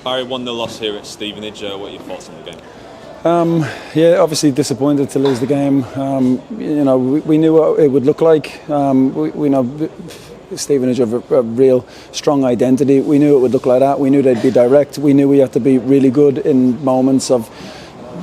Barry, 1-0 loss here at Stevenage. What are your thoughts on the game? Yeah, obviously disappointed to lose the game. We knew what it would look like. We know Stevenage have a real strong identity. We knew it would look like that. We knew they'd be direct. We knew we had to be really good in moments of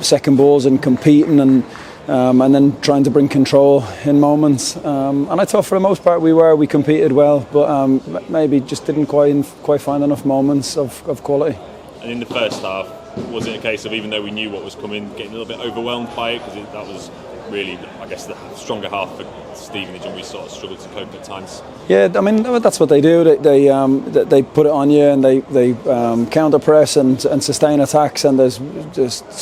second balls and competing and then trying to bring control in moments. And I thought for the most part we competed well, but maybe just didn't quite find enough moments of quality. And in the first half, was it a case of, even though we knew what was coming, getting a little bit overwhelmed by it? Because that was really, I guess, the stronger half for Stevenage, and we sort of struggled to cope at times. Yeah, I mean, that's what they do. They put it on you, and they counter press and sustain attacks. And there's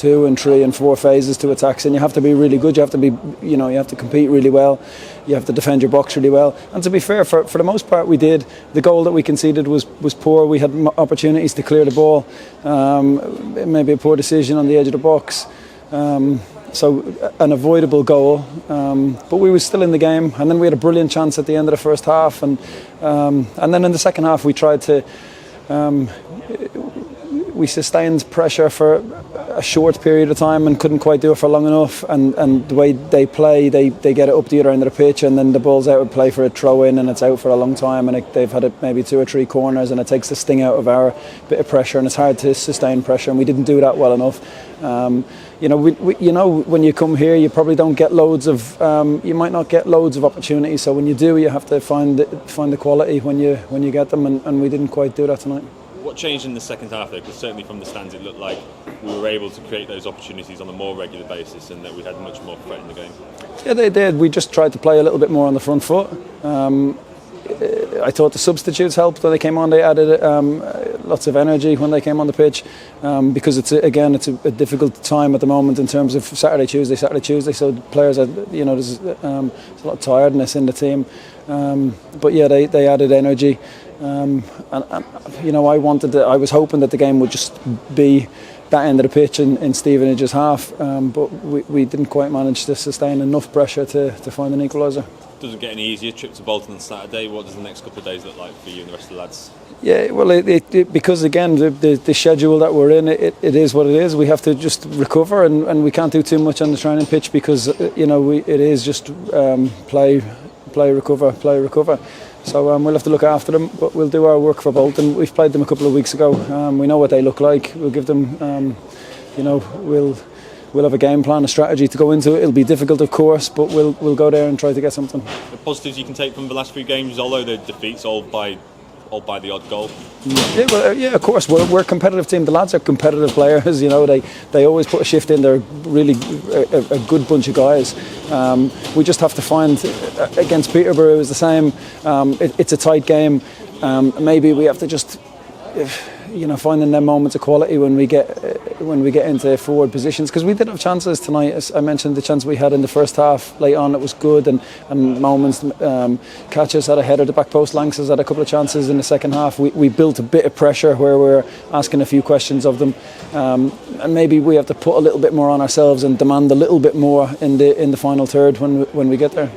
2 and 3 and 4 phases to attacks, and you have to be really good. You have to be, you have to compete really well. You have to defend your box really well. And to be fair, for the most part, we did. The goal that we conceded was poor. We had opportunities to clear the ball. Maybe a poor decision on the edge of the box. So an avoidable goal, but we were still in the game. And then we had a brilliant chance at the end of the first half, and then in the second half we tried to we sustained pressure for a short period of time and couldn't quite do it for long enough. And the way they play, they get it up the other end of the pitch, and then the ball's out of play for a throw in, and it's out for a long time. And they've had it maybe 2 or 3 corners, and it takes the sting out of our bit of pressure, and it's hard to sustain pressure. And we didn't do that well enough. When you come here, you probably don't get loads of. You might not get loads of opportunities. So when you do, you have to find the quality when you get them, and we didn't quite do that tonight. What changed in the second half, though? Because certainly from the stands, it looked like we were able to create those opportunities on a more regular basis, and that we had much more threat in the game. Yeah, they did. We just tried to play a little bit more on the front foot. I thought the substitutes helped when they came on. They added lots of energy when they came on the pitch, because it's a difficult time at the moment in terms of Saturday, Tuesday. So the players are, there's a lot of tiredness in the team. But yeah, they added energy. I was hoping that the game would just be that end of the pitch in Stevenage's half, but we didn't quite manage to sustain enough pressure to find an equaliser. Doesn't get any easier. Trip to Bolton on Saturday. What does the next couple of days look like for you and the rest of the lads? Yeah, well, because again the schedule that we're in, it is what it is. We have to just recover, and we can't do too much on the training pitch because it is just play, recover. So we'll have to look after them, but we'll do our work for Bolton. We've played them a couple of weeks ago. We know what they look like. We'll give them, we'll have a game plan, a strategy to go into it. It'll be difficult, of course, but we'll go there and try to get something. The positives you can take from the last few games, although the defeats all by the odd goal. Yeah, of course. We're a competitive team. The lads are competitive players. They always put a shift in. They're really a good bunch of guys. We just have to find, against Peterborough, it was the same. It's a tight game. Maybe we have to just, finding them moments of quality when we get into forward positions, because we did have chances tonight. As I mentioned, the chance we had in the first half late on, it was good, and moments. Catches had a header, the back post. Lanks has had a couple of chances in the second half. We built a bit of pressure where we're asking a few questions of them, and maybe we have to put a little bit more on ourselves and demand a little bit more in the final third when we get there.